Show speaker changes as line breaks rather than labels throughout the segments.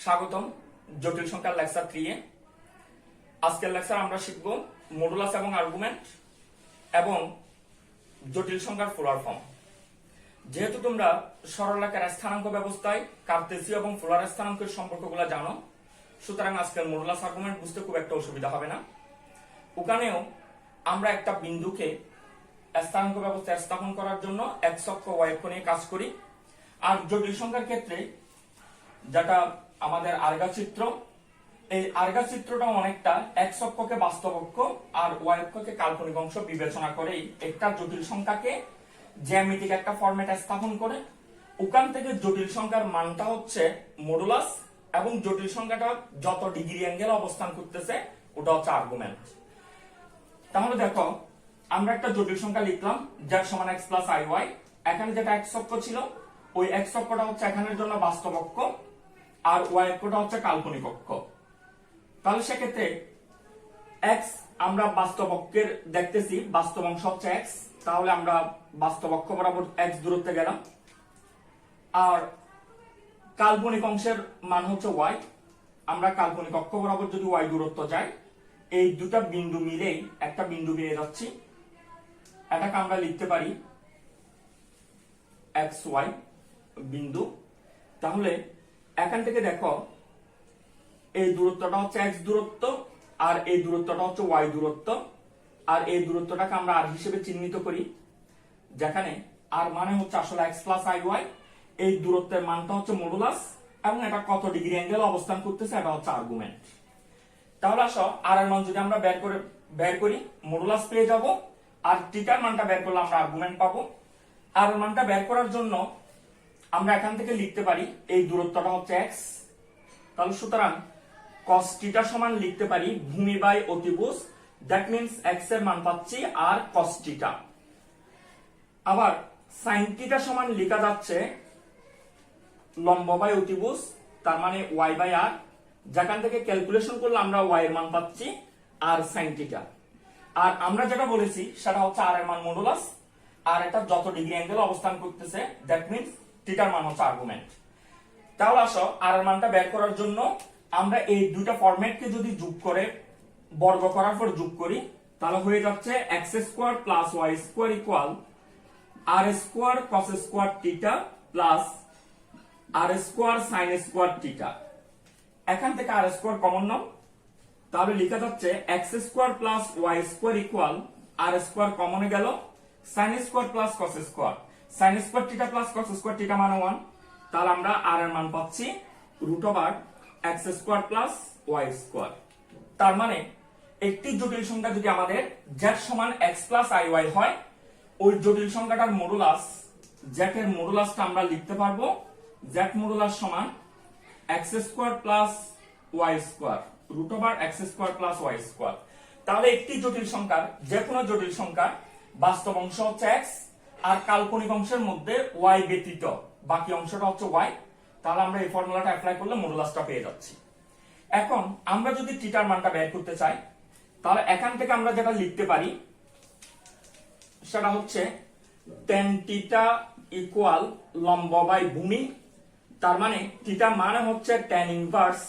স্বাগতম জটিল সংখ্যার লেকচার 3 এ। আজকের লেকচার আমরা শিখব মডুলাস এবং আর্গুমেন্ট এবং জটিল সংখ্যার ফুলার ফর্ম। যেহেতু তোমরা সরলরেখার স্থানাঙ্ক ব্যবস্থায় কার্তেসীয় এবং ফুলার স্থানাঙ্কের সম্পর্কগুলো জানো, সুতরাং আজকের মডুলাস আর্গুমেন্ট বুঝতে খুব একটা অসুবিধা হবে না। ওখানেও আমরা একটা বিন্দুকে স্থানাঙ্ক ব্যবস্থায় স্থাপন করার জন্য এক্স অক্ষ ওয়াই অক্ষ নিয়ে কাজ করি। আর জটিল সংখ্যার ক্ষেত্রে যেটা আমাদের আর্গা চিত্র, এই আর্গা চিত্রটা অনেকটা এক্স অক্ষকে বাস্তব অক্ষ আর ওয়াই অক্ষকে কাল্পনিক অংশ বিবেচনা করেই একটা জটিল সংখ্যাকে জ্যামিতিক একটা ফরম্যাটে স্থাপন করে ওখান থেকে জটিল সংখ্যার মানটা হচ্ছে মডুলাস এবং জটিল সংখ্যাটা যত ডিগ্রি অ্যাঙ্গেলে অবস্থান করতেছে ওটা হচ্ছে আর্গুমেন্ট। তাহলে দেখো, আমরা একটা জটিল সংখ্যা লিখলাম যার সমান x প্লাস আই ওয়াই। এখানে যেটা এক্স অক্ষ ছিল ওই এক্স অক্ষটা হচ্ছে এখানের জন্য বাস্তব অক্ষ আর ওয়াই অক্ষটা হচ্ছে কাল্পনিক অক্ষ। তাহলে সেক্ষেত্রে x আমরা বাস্তব অক্ষের দেখতেছি, বাস্তব অংশ হচ্ছে x, তাহলে আমরা বাস্তব অক্ষ বরাবর x দূরত্বে গেলাম। আর কাল্পনিক অংশের মান হচ্ছে y, আমরা কাল্পনিক অক্ষ বরাবর যদি y দূরত্ব যাই এই দুটা বিন্দু মিলেই একটা বিন্দু পেয়ে যাচ্ছি। এটাকে আমরা লিখতে পারি xy বিন্দু। তাহলে এখান থেকে দেখো এই দূরত্বটা হচ্ছে x দূরত্ব আর এই দূরত্বটা হচ্ছে y দূরত্ব, আর এই দূরত্বটাকে আমরা r হিসেবে চিহ্নিত করি, যেখানে r মানে হচ্ছে আসলে x প্লাস আই ওয়াই। এই দূরত্বের মানটা হচ্ছে মডুলাস এবং এটা কত ডিগ্রি অ্যাঙ্গেলে অবস্থান করতেছে এটা হচ্ছে আর্গুমেন্ট। তাহলে আসো r এর মান যদি আমরা বের করি মডুলাস পেয়ে যাব, আর থিটার মানটা বের করলে আমরা আর্গুমেন্ট পাবো। r এর মানটা বের করার জন্য আমরা এখান থেকে লিখতে পারি এই দূরত্বটা হচ্ছে x, তাহলে সুতরাং cos থিটা সমান লিখতে পারি ভূমি বাই অতিভুজ, দ্যাট মিন্স x এর মান পাচ্ছি আর cos থিটা। আবার sin থিটা সমান লেখা যাচ্ছে লম্ব বাই অতিভুজ, তার মানে y বাই r, যেখান থেকে ক্যালকুলেশন করলে আমরা y এর মান পাচ্ছি আর sin থিটা। আর আমরা যেটা বলেছি সেটা হচ্ছে r এর মান মডুলাস আর এটা যত ডিগ্রি অ্যাঙ্গেলে অবস্থান করতেছে দ্যাট মিন্স থিটার মান হচ্ছে আর্গুমেন্ট। তাহলে আসো r এর মানটা বের করার জন্য আমরা এই দুইটা ফরম্যাটকে যদি যোগ করে বর্গ করার পর যোগ করি তাহলে হয়ে যাচ্ছে x square plus y square equal r square cos square theta plus r square sin square theta. এখান থেকে r স্কয়ার কমন নাও, তাহলে লেখা যাচ্ছে x square plus y square equal r square কমনে গেল sin square plus cos square, sin square theta plus cos square theta মানে 1, তাহলে আমরা r এর মান পাচ্ছি root over x square plus y square. তার মানে একটি জটিল সংখ্যা যদি আমাদের z সমান x প্লাস আই ওয়াই হয়, ওই জটিল সংখ্যাটার মডুলাস z এর মডুলাসটা আমরা লিখতে পারবো z মডুলাস সমান x square plus y square root over x square plus y square. তাহলে একটি জটিল সংখ্যার যে কোনো জটিল সংখ্যার বাস্তব অংশ হচ্ছে x আর কাল্পনিক অংশের মধ্যে y ব্যতীত বাকি অংশটা হচ্ছে y। তাহলে আমরা এই ফর্মুলাটা অ্যাপ্লাই করলে মডুলাসটা পেয়ে যাচ্ছি। এখন আমরা যদি থিটার মানটা বের করতে চাই তাহলে এখান থেকে আমরা যেটা লিখতে পারি সেটা হচ্ছে tan থিটা ইকুয়াল লম্ব বাই ভূমি, তার মানে থিটা মানে হচ্ছে tan inverse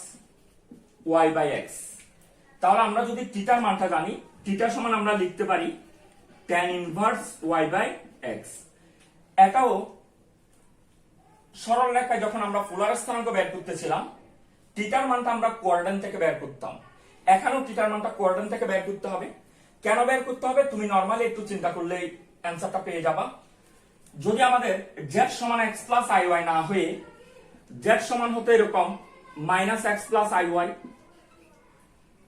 y by x। তাহলে আমরা যদি থিটার মানটা জানি থিটা সমান আমরা লিখতে পারি tan inverse y by x। এটাও সরল রেখায় যখন আমরা ফুলার স্থানাঙ্ক বের করতেছিলাম থিটার মানটা আমরা কোয়াড্রেন্ট থেকে বের করতাম, এখানেও থিটার মানটা কোয়াড্রেন্ট থেকে বের করতে হবে। কেন বের করতে হবে তুমি নরমালি একটু চিন্তা করলেই অ্যানসারটা পেয়ে যাবা। যদি আমাদের z সমান x প্লাস আই ওয়াই না হয়ে z সমান হতো এরকম minus x plus i y,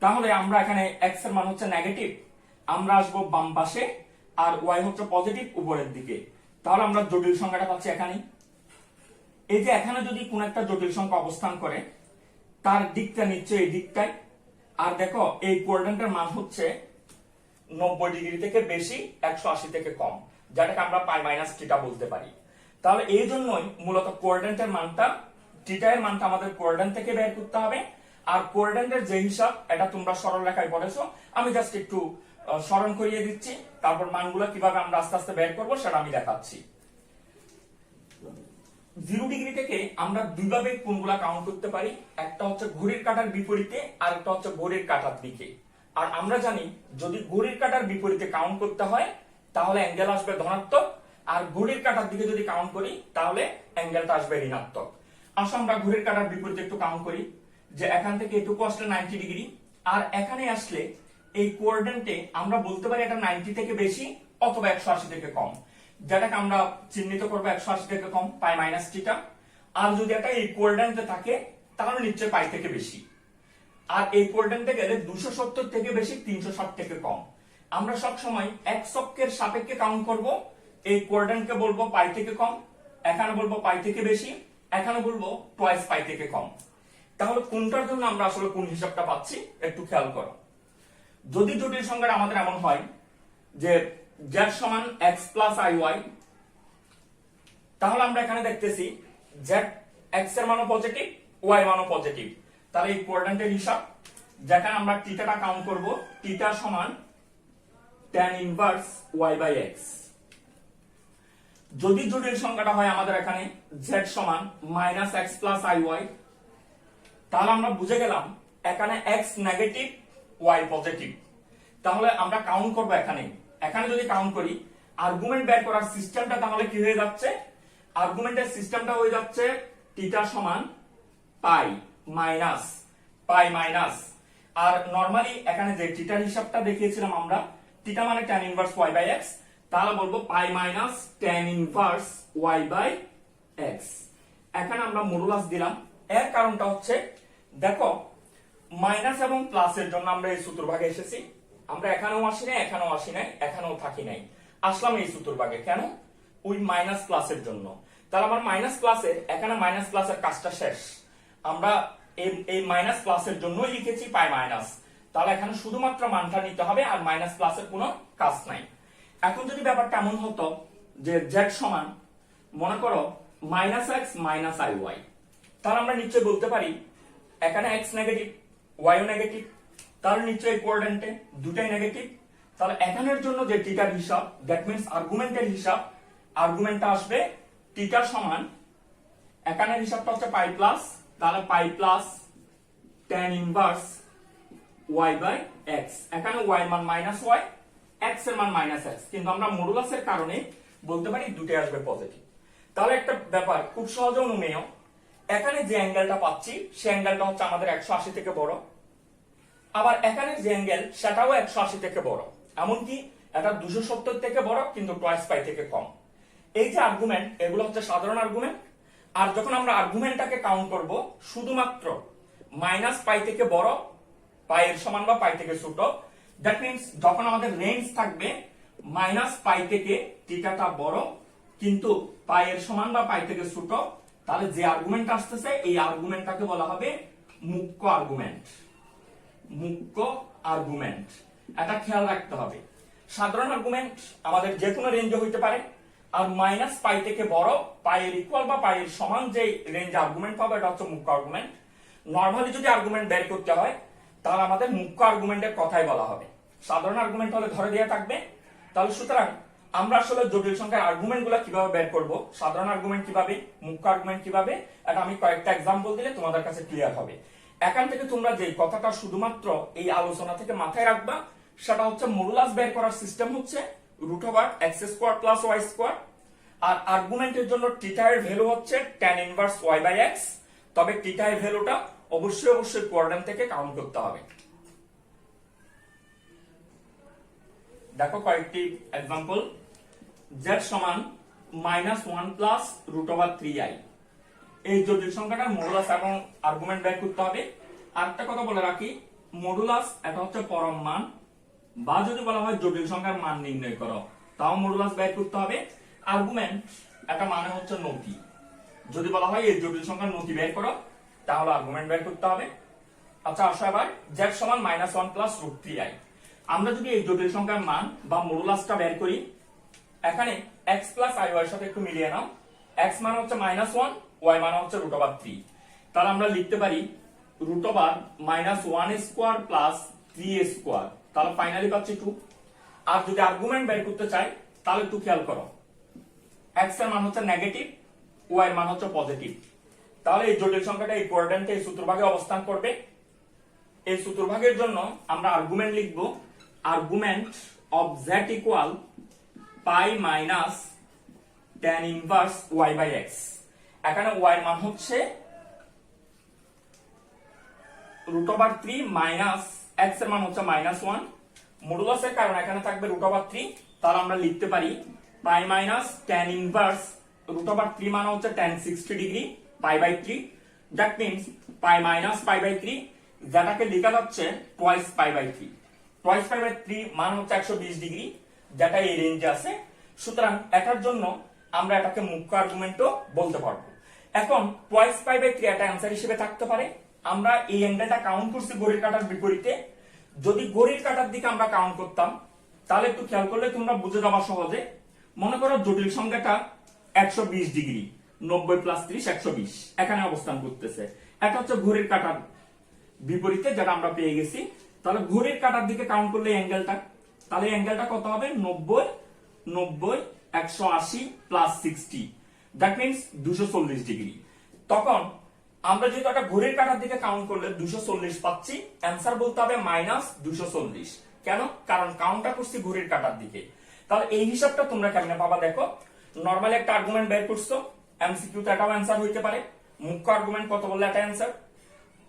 তাহলে আমরা এখানে x এর মান হচ্ছে নেগেটিভ, আমরা আসবো বাম পাশে আর y হচ্ছে পজিটিভ উপরের দিকে। তাহলে আমরা জটিল সংখ্যাটা পাচ্ছি এখানে। এই যে এখানে যদি কোন একটা জটিল সংখ্যা অবস্থান করে তার দিকটা নিচ্ছে এই দিকটায়, আর দেখো এই কোঅর্ডিনেটের মান হচ্ছে 90 ডিগ্রি থেকে বেশি 180 থেকে কম, যেটাকে আমরা পাই মাইনাস থিটা বলতে পারি। তাহলে এই জন্যই মূলত কোঅর্ডিনেটের মানটা থিটা এর মানটা আমাদের কোঅর্ডিনেট থেকে বের করতে হবে। আর কোঅর্ডিনেটের যে হিসাব এটা তোমরা সরল রেখায় পড়েছো, আমি জাস্ট একটু স্মরণ করিয়ে দিচ্ছি, তারপর মানগুলো কিভাবে আমরা আস্তে আস্তে বের করব সেটা আমি দেখাচ্ছি। 0 ডিগ্রি থেকে আমরা দুইভাবে কোণগুলা কাউন্ট করতে পারি, একটা হচ্ছে ঘড়ির কাঁটার বিপরীতে আর একটা হচ্ছে ঘড়ির কাঁটার দিকে। আর আমরা জানি যদি ঘড়ির কাঁটার বিপরীতে কাউন্ট করতে হয় তাহলে অ্যাঙ্গেল আসবে ধনাত্মক, আর ঘড়ির কাঁটার দিকে যদি কাউন্ট করি তাহলে অ্যাঙ্গেলটা আসবে ঋণাত্মক। আসো আমরা ঘড়ির কাঁটার বিপরীতে একটু কাউন্ট করি, যে এখান থেকে এটুকু আসলে 90 ডিগ্রি, আর এখানে আসলে এই কোঅর্ডিনেটে আমরা বলতে পারি এটা 90 থেকে বেশি অথবা 180 থেকে কম, যেটাকে আমরা চিহ্নিত করবো 180 থেকে কম, পাই মাইনাস থিটা। আর যদি এটা এই কোঅর্ডিনেটে থাকে তাহলে নিশ্চয়ই পাই থেকে বেশি, আর এই কোঅর্ডিনেটে গেলে 270 থেকে বেশি 360 থেকে কম। আমরা সব সময় এক্স অক্ষের সাপেক্ষে কাউন্ট করব, এই কোঅর্ডিনেটকে বলবো পাই থেকে কম, এখানে বলবো পাই থেকে বেশি, এখানে বলবো টুয়াইস পাই থেকে কম। তাহলে কোনটার জন্য আমরা আসলে কোন হিসাবটা পাচ্ছি একটু খেয়াল করো। যদি জটিল সংখ্যাটা আমাদের এমন হয় যে z সমান x প্লাস iy, তাহলে আমরা এখানে দেখতেছি z x এর মানও পজিটিভ, y মানও পজিটিভ। তাহলে এই কোঅর্ডিনেটের হিসাব, যেখানে আমরা থিটাটা কাউন্ট করব, থিটা সমান tan inverse y by x। যদি জটিল সংখ্যাটা হয় আমাদের এখানে z সমান মাইনাস x প্লাস iy, তাহলে আমরা বুঝে গেলাম এখানে x নেগেটিভ y পজিটিভ। তাহলে আমরা কাউন্ট করব এখানে, এখানে যদি কাউন্ট করি আর্গুমেন্ট বের করার সিস্টেমটা তাহলে কি হয়ে যাচ্ছে, আর্গুমেন্টের সিস্টেমটা হয়ে যাচ্ছে থিটা সমান পাই মাইনাস, আর নরমালি এখানে যে থিটার হিসাবটা দেখিয়েছিলাম আমরা, থিটা মানে tan inverse y by x, তাহলে বলবো pi minus tan inverse y by x। এখানে আমরা মডুলাস দিলাম, এর কারণটা হচ্ছে দেখো মাইনাস এবং প্লাসের জন্য আমরা এই চতুর্ভাগে এসেছি, আমরা এখানেও আসি নাই, এখানেও আসি নাই, এখানেও থাকি নাই, আসলাম এই চতুর্ভাগে কেন, ওই মাইনাস প্লাসের জন্য। তাহলে আমার মাইনাস প্লাসের, এখানে মাইনাস প্লাসের কাজটা শেষ, আমরা এই মাইনাস প্লাসের জন্যই লিখেছি পাই মাইনাস, তাহলে এখানে শুধুমাত্র মানটা নিতে হবে আর মাইনাস প্লাসের কোনো কাজ নাই। এখন যদি ব্যাপারটা এমন হতো যে z সমান মনে করো minus x minus i y, তাহলে আমরা নিশ্চয় বলতে পারি এখানে x নেগেটিভ y ও নেগেটিভ, তাহলে নিশ্চয়ই কোঅর্ডিনেটে দুটাই নেগেটিভ। তাহলে এখানের জন্য যে থিটার হিসাব, দ্যাট মিন্স আর্গুমেন্টের হিসাব, আর্গুমেন্টটা আসবে থিটা সমান, এখানের হিসাবটা হচ্ছে পাই প্লাস, তাহলে pi plus tan inverse y by x। এখানে y এর মান মাইনাস y, x এর মান মাইনাস x, কিন্তু আমরা মডুলাসের কারণে বলতে পারি দুটোই আসবে পজিটিভ। তাহলে একটা ব্যাপার খুব সহজ অনুমেয়, এখানে যে অ্যাঙ্গেলটা পাচ্ছি সে অ্যাঙ্গেলটা হচ্ছে আমাদের 180 থেকে বড়, আবার এখানে যে অ্যাঙ্গেল সেটাও 180 থেকে বড়, এমনকি এটা 270 থেকে বড় কিন্তু টুয়াইস পাই থেকে কম। এই যে আর্গুমেন্ট, এগুলো হচ্ছে সাধারণ আর্গুমেন্ট। আর যখন আমরা আর্গুমেন্টটাকে কাউন্ট করব শুধুমাত্র মাইনাস পাই থেকে বড়, পাই এর সমান বা পাই থেকে ছোট, দ্যাট মিন্স যখন আমাদের রেঞ্জ থাকবে মাইনাস পাই থেকে থিটাটা বড় কিন্তু পাই এর সমান বা পাই থেকে ছোট, তাহলে যে আর্গুমেন্ট আসতেছে এই আর্গুমেন্টটাকে বলা হবে মুখ্য আর্গুমেন্ট। মুখ্য আর্গুমেন্ট, এটা খেয়াল রাখতে হবে। সাধারণ আর্গুমেন্ট আমাদের যে কোনো রেঞ্জে হইতে পারে, আর মাইনাস পাই থেকে বড়, পাই এর ইকুয়াল বা পাই এর সমান যে রেঞ্জ আর্গুমেন্ট পাবে এটা হচ্ছে মুখ্য আর্গুমেন্ট। নরমালি যদি আর্গুমেন্ট বের করতে হয় তাহলে আমাদের মুখ্য আর্গুমেন্টের কথাই বলা হবে, সাধারণ আর্গুমেন্ট হলে ধরে দেওয়া থাকবে। তাহলে সুতরাং আমরা আসলে জটিল সংখ্যার আর্গুমেন্ট গুলা কিভাবে বের করব, সাধারণ আর্গুমেন্ট কিভাবে, মুখ্য আর্গুমেন্ট কিভাবে, এটা আমি কয়েকটা এক্সাম্পল দিলে তোমাদের কাছে ক্লিয়ার হবে। এখান থেকে তোমরা যে কথাটা শুধুমাত্র এই আলোচনা থেকে মাথায় রাখবা সেটা হচ্ছে মডুলাস বের করার সিস্টেম হচ্ছে root over X square plus Y square, আর আর্গুমেন্টের জন্য থিটা এর ভ্যালু হচ্ছে tan inverse y by x। তবে থিটা এর ভ্যালুটা অবশ্যই কোঅর্ডিনেট থেকে কাউন্ট করতে হবে। দেখো কয়েকটি एग्जांपल, z সমান -1 প্লাস রুট ওভার 3i, এই জটিল সংখ্যাটার মডুলাস এবং আর্গুমেন্ট বের করতে হবে। আরেকটা কথা বলে রাখি, মডুলাস এটা হচ্ছে পরম মান, বা যদি বলা হয় জটিল সংখ্যার মান নির্ণয় করো তাও মডুলাস বের করতে হবে। আর্গুমেন্ট এটা মানে হচ্ছে নতি, যদি বলা হয় এই জটিল সংখ্যার নতি বের করো তাহলে আর্গুমেন্ট বের করতে হবে। আচ্ছা আসো এবার z সমান -1 প্লাস রুট 3i, আমরা যদি এই জটিল সংখ্যার মান বা মডুলাসটা বের করি, এখানে x প্লাস i এর সাথে একটু মিলিয়ে নাও, x মান হচ্ছে -1, y মান হচ্ছে রুট ওভার 3, তাহলে আমরা লিখতে পারি root over -1 square plus 3 square, তাহলে ফাইনালি পাচ্ছি 2। আর যদি আর্গুমেন্ট বের করতে চাই তাহলে একটু খেয়াল করো, x এর মান হচ্ছে নেগেটিভ, ওয়াই এর মান হচ্ছে পজিটিভ। তাহলে এই জটিল সংখ্যাটা এই কোয়াড্র্যান্টে এই চতুর্ভাগে অবস্থান করবে। এই চতুর্ভাগের জন্য আমরা আর্গুমেন্ট লিখব, argument of z equal pi minus tan inverse y by x। এখানে y এর মান হচ্ছে √3 মাইনাস x এর মান হচ্ছে -1। মডুলাসের কারণে এখানে থাকবে √3, তাহলে আমরা লিখতে পারি পাই মাইনাস tan ইনভার্স √3 মানে হচ্ছে tan 60 degree pi by 3। That means pi minus pi by 3, যেটাকে লেখা যাচ্ছে twice pi by 3। Twice pi by 3 মান হচ্ছে 120 ডিগ্রি, যেটা এই রেঞ্জে আছে। সুতরাং এটার জন্য আমরা এটাকে মুখ্য আর্গুমেন্টও বলতে পারবো। এখন টুয়াইস পাই বাই 3 এটা অ্যানসার হিসেবে থাকতে পারে। আমরা এই অ্যাঙ্গেলটা কাউন্ট করছি ঘড়ির কাঁটার বিপরীতে। যদি ঘড়ির কাঁটার দিকে আমরা কাউন্ট করতাম তাহলে একটু খেয়াল করলে তোমরা বুঝে যাবা সহজে। মনে করো জটিল সংখ্যাটা 120 ডিগ্রি, 90 প্লাস 30 120 এখানে অবস্থান করতেছে। এটা হচ্ছে ঘড়ির কাঁটার বিপরীতে, যেটা আমরা পেয়ে গেছি। তাহলে ঘড়ির কাঁটার দিকে কাউন্ট করলে অ্যাঙ্গেলটা, তাহলে অ্যাঙ্গেলটা কত হবে? 90 90 180 প্লাস 60, দ্যাট মিন্স 240 ডিগ্রি। তখন আমরা যেহেতু একটা ঘড়ির কাঁটার দিকে কাউন্ট করলে 240 পাচ্ছি, অ্যান্সার বলতে হবে -240। কেন? কারণ কাউন্টটা করছি ঘড়ির কাঁটার দিকে। তাহলে এই হিসাবটা তোমরা কেমনে পাবা দেখো। নরমালি একটা আর্গুমেন্ট বের করছো, এমসিকিউ তে এটাও অ্যান্সার হইতে পারে। মুখ্য আর্গুমেন্ট কত বললে এটা অ্যান্সার,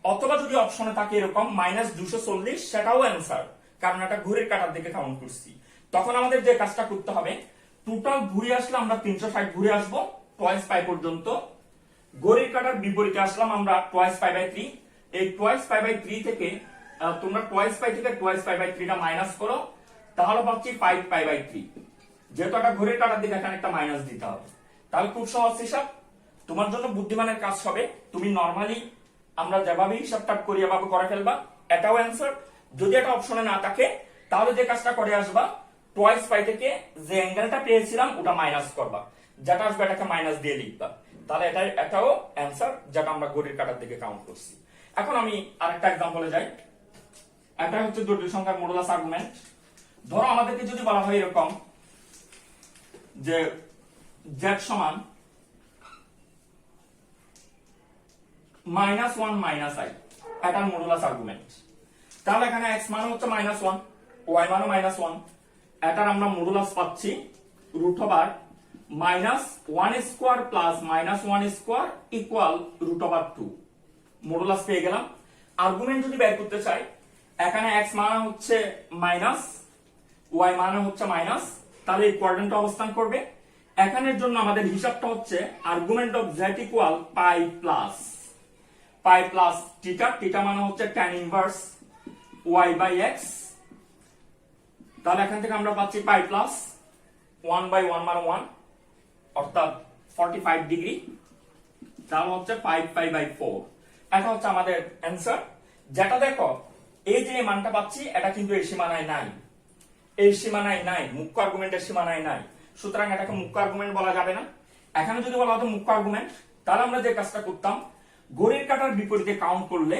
অথবা যদি অপশনে থাকে এরকম -240 সেটাও অ্যান্সার, কারণ এটা ঘড়ির কাঁটার দিকে কাউন্ট করছি। তখন আমাদের যে কাজটা করতে হবে, টোটাল ঘুরে আসলে আমরা 360 ঘুরে আসবো টুয়াইস পাই পর্যন্ত। ঘড়ির কাঁটার বিপরীতে আসলাম আমরা টুয়াইস পাই বাই 3। এই টুয়াইস পাই বাই 3 থেকে তোমরা টুয়াইস পাই থেকে টুয়াইস পাই বাই 3 টা মাইনাস করো, তাহলে পাচ্ছি 5 পাই বাই 3। যেহেতু একটা ঘড়ির কাঁটার দিকে এখানে একটা মাইনাস দিতে হবে। তাহলে খুব সহজ হিসাব, তোমার জন্য বুদ্ধিমানের কাজ হবে। তুমি নরমালি আমরা যেভাবে হিসাবটা করি এভাবে করে ফেলবা, এটাও অ্যান্সার। যদি এটা অপশনে না থাকে তাহলে যে কাজটা করে আসবা, টুয়াইস পাই থেকে যে অ্যাঙ্গেলটা পেয়েছিলাম ওটা মাইনাস করবা, যেটা আসবে এটাকে মাইনাস দিয়ে লিখবা। তাহলে এটাও অ্যান্সার, যেটা আমরা ঘড়ির কাঁটার দিকে কাউন্ট করছি। এখন আমি আরেকটা এক্সাম্পলে যাই। এটা হচ্ছে জটিল সংখ্যার মডুলাস আর্গুমেন্ট। ধরো আমাদেরকে যদি বলা হয় এরকম যে z সমান -1 -i, এটার মডুলাস আর্গুমেন্ট। তাহলে এখানে x মান হচ্ছে -1, y মানও -1। এটার আমরা মডুলাস পাচ্ছি √1² প্লাস -1² ইকুয়াল √2। মডুলাস পেয়ে গেলাম। আর্গুমেন্ট যদি বের করতে চাই, এখানে x মান হচ্ছে মাইনাস, y মান হচ্ছে মাইনাস, তাহলে এই কোয়াড্রেন্টে অবস্থান করবে। এখানের জন্য আমাদের হিসাবটা হচ্ছে argument of z equal pi plus theta, theta মানে হচ্ছে tan inverse y by x। তাহলে এখান থেকে আমরা পাচ্ছি পাই প্লাস 1/1 মানে 1, অর্থাৎ 45 ডিগ্রি। তাহলে হচ্ছে 5 পাই বাই 4। এটা হচ্ছে আমাদের অ্যান্সার। যেটা দেখো এই যে মানটা পাচ্ছি এটা কিন্তু এই সীমানায় নাই, এই সীমানায় নাই, মুখ্য আর্গুমেন্টের সীমানায় নাই। সুতরাং এটাকে মুখ্য আর্গুমেন্ট বলা যাবে না। এখানে যদি বলা হতো মুখ্য আর্গুমেন্ট, তাহলে আমরা যে কাজটা করতাম, ঘড়ির কাঁটার বিপরীতে কাউন্ট করলে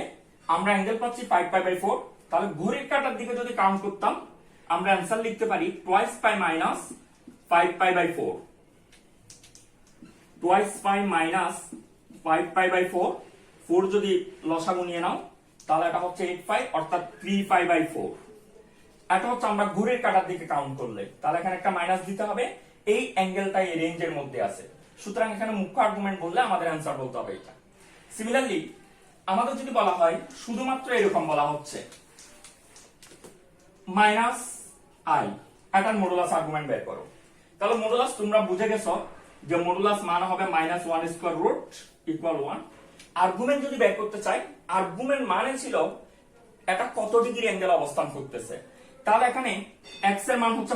আমরা অ্যাঙ্গেল পাচ্ছি 5 পাই বাই 4। তাহলে ঘড়ির কাঁটার দিকে যদি কাউন্ট করতাম আমরা অ্যান্সার লিখতে পারি twice pi minus 5 pi by 4, twice pi minus 5 pi by 4। 4 যদি লসাগু নিয়ে নাও তাহলে এটা হচ্ছে 8 পাই, অর্থাৎ 3 পাই বাই 4। এটা হচ্ছে আমরা ঘড়ির কাঁটার দিকে কাউন্ট করলে, তাহলে এখানে একটা মাইনাস দিতে হবে। এই অ্যাঙ্গেলটা এই রেঞ্জের মধ্যে আছে, সুতরাং এখানে মুখ্য আর্গুমেন্ট বললে আমাদের অ্যান্সার বলতে হবে এটা। সিমিলারলি আমাদের যদি বলা হয় শুধুমাত্র এরকম বলা হচ্ছে -i, এটার মডুলাস আর্গুমেন্ট বের করো। তাহলে মডুলাস তোমরা বুঝে গেছো যে মডুলাস মান হবে -1² রুট ইকুয়াল 1। আর্গুমেন্ট যদি বের করতে চাই, আর্গুমেন্ট মানে ছিল এটা কত ডিগ্রি অ্যাঙ্গেল অবস্থান করতেছে। তাহলে এখানে x এর মান হচ্ছে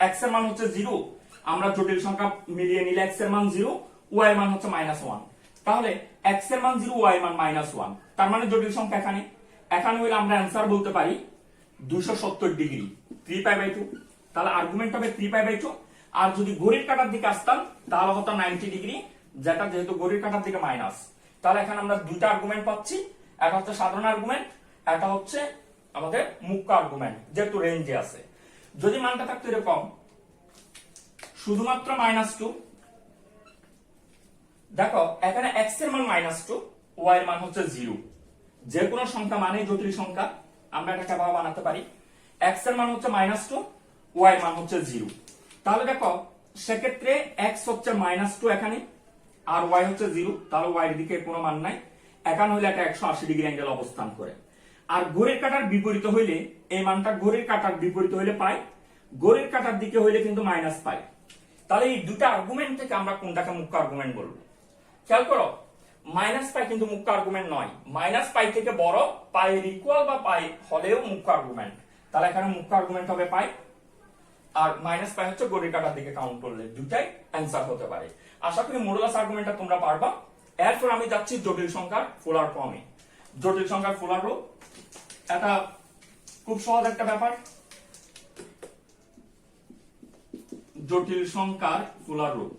x এর মান হচ্ছে 0, আমরা জটিল সংখ্যা মিলিয়ে নিলে x এর মান 0, y এর মান হচ্ছে -1। তাহলে x এর মান 0, y এর মান -1, তার মানে জটিল সংখ্যা এখানে হইলে আমরা অ্যান্সার বলতে পারি 270 ডিগ্রি, 3 পাই বাই 2। তাহলে আর্গুমেন্ট হবে 3 পাই বাই 2। আর যদি ঘড়ির কাঁটার দিকে আসতাম তাহলে হতো 90 ডিগ্রি, যেটা যেহেতু ঘড়ির কাঁটার দিকে মাইনাস। তাহলে এখানে আমরা দুইটা আর্গুমেন্ট পাচ্ছি, একটা হচ্ছে সাধারণ আর্গুমেন্ট, একটা হচ্ছে আমাদের মুখ্য আর্গুমেন্ট, যেহেতু রেঞ্জে আছে। যদি মানটা থাকতো এরকম শুধুমাত্র -2, দেখো এখানে x এর মান -2, y এর মান হচ্ছে 0। যে কোনো সংখ্যা মানে জটিল সংখ্যা, আমরা এটাকে কিভাবে বানাতে পারি, x এর মান হচ্ছে -2, y এর মান হচ্ছে 0। তাহলে দেখো সেক্ষেত্রে x হচ্ছে -2 এখানে, আর y হচ্ছে 0, তাহলে y এর দিকে কোনো মান নাই। এখানে হইলে এটা 180 ডিগ্রি অ্যাঙ্গেল অবস্থান করে। আর ঘড়ির কাঁটার বিপরীত হইলে এই মানটা ঘড়ির কাঁটার বিপরীত হইলে পাই, ঘড়ির কাঁটার দিকে হইলে কিন্তু মাইনাস পাই। তাহলে এই দুটো আর্গুমেন্ট থেকে আমরা কোনটাকে মুখ্য আর্গুমেন্ট বলবো? খেয়াল করো, মাইনাস পাই কিন্তু মুখ্য আর্গুমেন্ট নয়। মাইনাস পাই থেকে বড়, পাই এর ইকুয়াল বা পাই হলেও মুখ্য আর্গুমেন্ট। তাহলে এখানে মুখ্য আর্গুমেন্ট হবে পাই, আর মাইনাস পাই হচ্ছে ঘড়ির কাঁটার দিকে কাউন্ট করলে। দুটাই অ্যান্সার হতে পারে। আশা করি মডুলাস আর্গুমেন্টটা তোমরা পারবা। এরপর আমি যাচ্ছি জটিল সংখ্যার ফুলার ফর্মে। জটিল সংখ্যার ফুলার রূপ, এটা খুব সহজ একটা ব্যাপার। জটিল সংখ্যার ফুলার রূপ,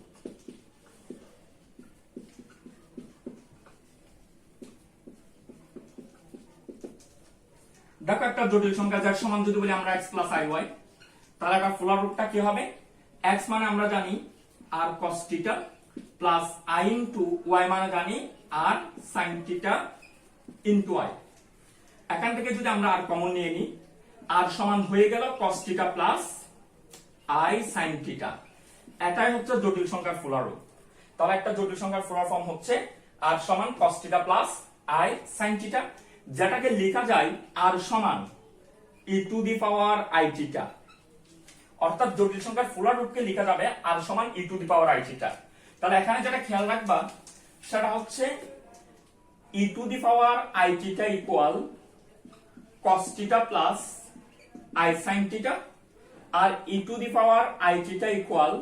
দেখো একটা জটিল সংখ্যা যার সমান যদি বলি আমরা x প্লাস iy, তাহলে একটা ফুলার রূপটা কি হবে? x মানে আমরা জানি r cos theta plus i into y মানে জানি r sin theta into i। এখান থেকে যদি আমরা r কমন নিয়ে নিই, r সমান হয়ে গেল cos theta plus i sin theta. এটাই হচ্ছে জটিল সংখ্যার ফুলার রূপ। তাহলে একটা জটিল সংখ্যার ফুলার ফর্ম হচ্ছে r সমান cos theta plus i sin theta, যেটাকে লেখা যায় r সমান e to the power i theta. অর্থাৎ জটিল সংখ্যার ফুলার রূপকে লেখা যাবে r সমান e to the power i theta. তাহলে এখানে যেটা খেয়াল রাখবা সেটা হচ্ছে e to the power i theta equal cos theta plus i sin theta, আর e to the power i theta equal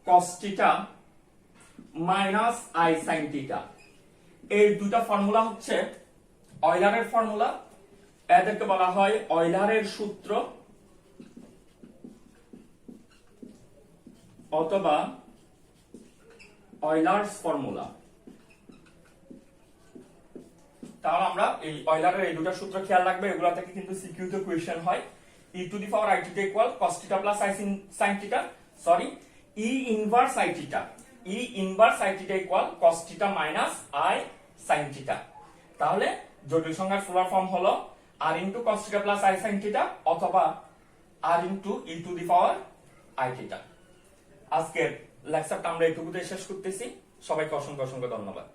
cos theta minus i sin theta. এই দুটা ফর্মুলা হচ্ছে অয়লারের ফর্মুলা। এদেরকে বলা হয় অয়লারের সূত্র অথবা অয়লার্স ফর্মুলা। তাহলে আমরা এই অয়লারের এই দুটো সূত্র খেয়াল রাখবে, এগুলা থেকে কিন্তু সিকিউ তে কোশ্চেন হয়। e to the power i theta equal cos theta plus i sin theta, sorry e inverse i theta, e inverse i theta equal cos theta minus i sin theta. তাহলে জটিল সংখ্যার fuller form হলো r into cos theta plus i sin theta অথবা r into e to the power i theta. আজকের লেকচারটা আমরা এইটুকুতে শেষ করতেছি। সবাইকে অসংখ্য অসংখ্য ধন্যবাদ।